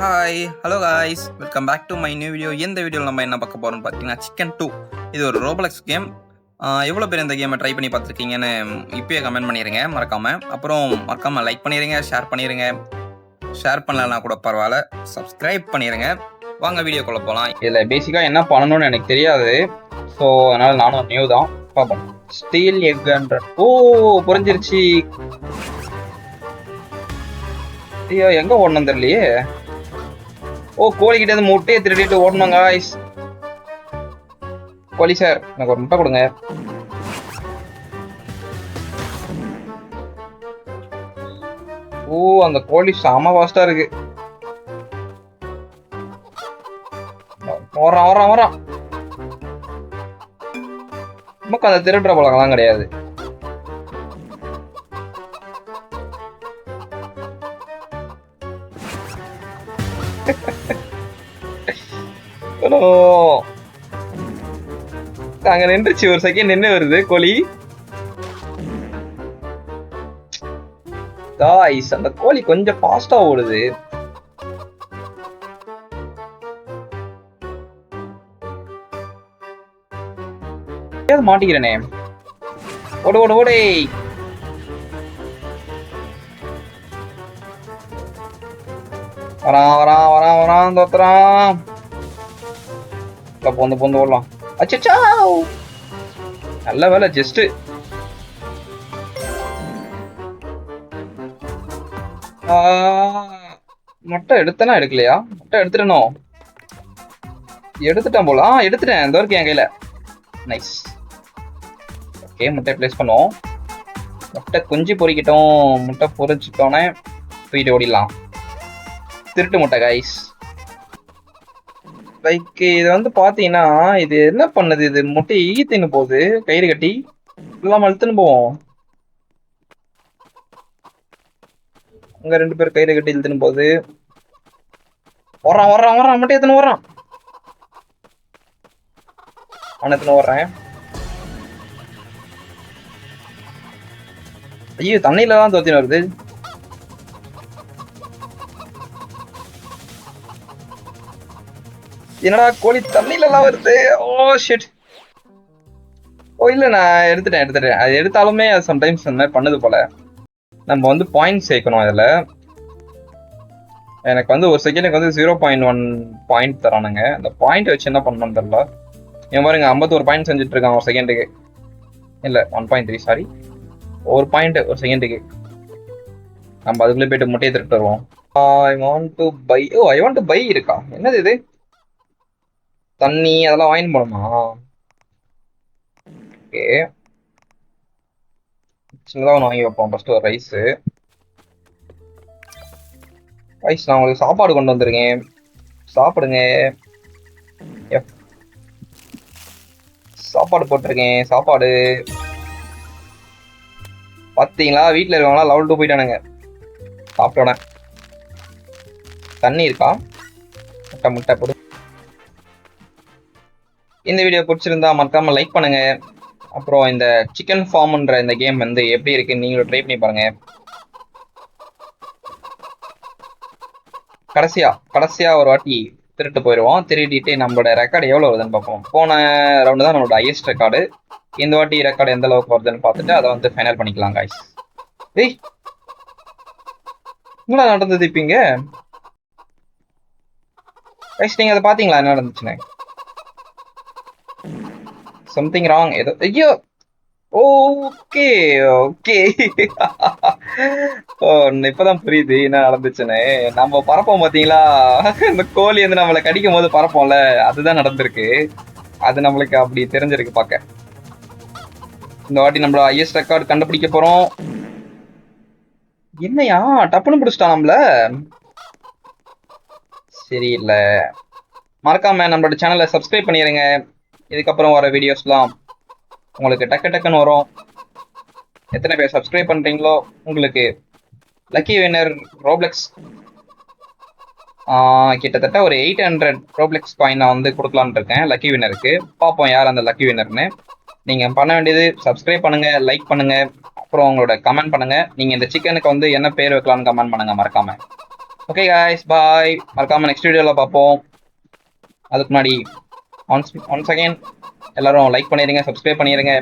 Hi hello guys, welcome back to my new video. இந்த வீடியோவில் நம்ம என்ன பார்க்க போகிறோம்னு பார்த்தீங்கன்னா சிக்கன் 2. இது ஒரு ரோப்ளக்ஸ் கேம். எவ்வளோ பேர் இந்த கேமை ட்ரை பண்ணி பார்த்துருக்கீங்கன்னு இப்போயே கமெண்ட் பண்ணிடுங்க மறக்காமல். அப்புறம் மறக்காமல் லைக் பண்ணிடுங்க, ஷேர் பண்ணிடுங்க. ஷேர் பண்ணலன்னா கூட பரவாயில்ல, சப்ஸ்கிரைப் பண்ணிடுங்க. வாங்க வீடியோக்குள்ளே போகலாம். இதில் பேசிக்காக என்ன பண்ணணும்னு எனக்கு தெரியாது, ஸோ அதனால் நானும் நியூ தான். பார்ப்போம். ஸ்டீல் எக்ன்ற புரிஞ்சிருச்சு. ஐயோ எங்கே ஓடணும் தெரியலையே. கோழிக்கிட்ட இருந்து முட்டையை திருடிட்டு ஓடணும் காய்ஸ். கோழி சார், எனக்கு ஒரு முட்டை கொடுங்க. அந்த கோழி செம ஃபாஸ்டா இருக்கு. வரான் நமக்கு அந்த திருடுற பழக்கம்லாம் கிடையாது. அங்க நின்றுச்சு, ஒரு செகண்ட் நின்று வருது கோழி. அந்த கோழி கொஞ்சம் ஃபாஸ்டா ஓடுது. மாட்டிக்கிறேனே. ஓடு ஓடு ஓடே. வரான் தோத்துறான். பொந்து ஓடலாம். அச்சச்சா, நல்ல வேலை. ஜஸ்ட் முட்டை எடுத்தனா எடுக்கலையா? முட்டை எடுத்துட்டணும். எடுத்துட்டேன் போல. எடுத்துட்டேன். இந்த வரைக்கும் என் கையில. நைஸ். ஓகே, முட்டை பிளேஸ் பண்ணுவோம். முட்டை குஞ்சு பொறிக்கிட்டோம். முட்டை பொறிச்சிட்டோன்னே தூக்கிட்டு ஓடிடலாம். திருட்டு முட்டை கைஸ். லைக் இது வந்து பாத்தீங்கன்னா இது என்ன பண்ணுது, இது முட்டை ஈத்தின்னு போகுது. கயிறு கட்டி எல்லாம் அழுத்துன்னு போவோம். அங்க 2 பேர் கயிறு கட்டி இழுத்துன்னு போகுது. வரான் முட்டை எத்தனை வர்றான். எத்தனை வர்றேன். ஐயோ, தண்ணியில தான் தோத்தின்னு வருது. என்னடா கோழி தண்ணியில எல்லாம் வருது. ஷிட். இல்ல, நான் எடுத்துட்டேன். அது எடுத்தாலுமே அது சம்டைம்ஸ் அந்த மாதிரி பண்ணுது போல. நம்ம வந்து பாயிண்ட் சேர்க்கணும் இதுல. எனக்கு வந்து ஒரு செகண்டுக்கு வந்து 0.1 பாயிண்ட் தரானுங்க. அந்த பாயிண்ட் வச்சு என்ன பண்ணணும்னு தெரியல. என் பாருங்க 51 பாயிண்ட் செஞ்சுட்டு இருக்கான் ஒரு செகண்டுக்கு. இல்ல 1.3, சாரி. ஒரு பாயிண்ட் ஒரு செகண்டுக்கு. நம்ம அதுக்குள்ளே போயிட்டு முட்டையை திருட்டு வருவோம். ஐ வாண்ட் டு பை இருக்கா? என்னது இது? தண்ணி அதெல்லாம் வாங்கி போடுமா? ஓகே, சின்னதாக ஒன்று வாங்கி வைப்போம். ஃபர்ஸ்ட் ஒரு ரைஸ். நான் உங்களுக்கு சாப்பாடு கொண்டு வந்திருக்கேன், சாப்பிடுங்க. சாப்பாடு போட்டிருக்கேன். சாப்பாடு பார்த்தீங்களா? வீட்டில் இருக்கவங்களா லெவல் 2 போயிட்டானுங்க சாப்பிட்டோட. தண்ணி இருக்கா? முட்டை போடு. இந்த வீடியோ பிடிச்சிருந்தா மறக்காம லைக் பண்ணுங்க. அப்புறம் இந்த சிக்கன் ஃபார்ம்ன்ற இந்த கேம் வந்து எப்படி இருக்குன்னு நீங்களும் ட்ரை பண்ணி பாருங்க. கடைசியா ஒரு வாட்டி திருட்டு போயிடுவோம். திருடிட்டு நம்மளோட ரெக்கார்டு எவ்வளோ வருதுன்னு பார்ப்போம். போன ரவுண்டு தான் நம்மளோட ஹையஸ்ட் ரெக்கார்டு. இந்த வாட்டி ரெக்கார்டு எந்த அளவுக்கு வருதுன்னு பார்த்துட்டு அதை வந்து ஃபைனல் பண்ணிக்கலாம் காய்ஸ். என்னடா நடந்தது இப்பீங்க கைஸ்? நீங்க அதை பாத்தீங்களா என்ன நடந்துச்சுன்னு? சம்திங் ராங் ஏதோ. ஐயோ, ஓகே. இப்பதான் புரியுது என்ன நடந்துச்சுன்னு. நம்ம பறப்போம் பாத்தீங்களா, இந்த கோழி வந்து நம்மளை கடிக்கும் போது பறப்போம்ல, அதுதான் நடந்திருக்கு. அது நம்மளுக்கு அப்படி தெரிஞ்சிருக்கு பார்க்க. இந்த வாட்டி நம்மள ஹையஸ்ட் ரெக்கார்டு கண்டுபிடிக்க போறோம். என்னையா டப்புன்னு பிடிச்சிட்டான் நம்மள. சரியில்ல. மறக்காம நம்மளோட சேனலை சப்ஸ்கிரைப் பண்ணிடுங்க. இதுக்கப்புறம் வர வீடியோஸ்லாம் உங்களுக்கு டக்குன்னு வரும். எத்தனை பேர் சப்ஸ்கிரைப் பண்றீங்களோ உங்களுக்கு லக்கி வின்னர் ரோப்ளெக்ஸ் கிட்டத்தட்ட ஒரு 800 ரோப்ளெக்ஸ் காயின் நான் வந்து கொடுக்கலான்னு இருக்கேன் லக்கி வின்னருக்கு. பார்ப்போம் யார் அந்த லக்கி வின்னர்னு. நீங்க பண்ண வேண்டியது சப்ஸ்கிரைப் பண்ணுங்க, லைக் பண்ணுங்க, அப்புறம் உங்களோட கமெண்ட் பண்ணுங்க. நீங்க இந்த சிக்கனுக்கு வந்து என்ன பேர் வைக்கலாம்னு கமெண்ட் பண்ணுங்க மறக்காம. Okay guys bye. மறக்காம நெக்ஸ்ட் வீடியோவில் பார்ப்போம். அதுக்கு முன்னாடி ஒன்ஸ் அகைன் எல்லாரும் லைக் பண்ணிடுங்க, சப்ஸ்கிரைப் பண்ணிடுங்க.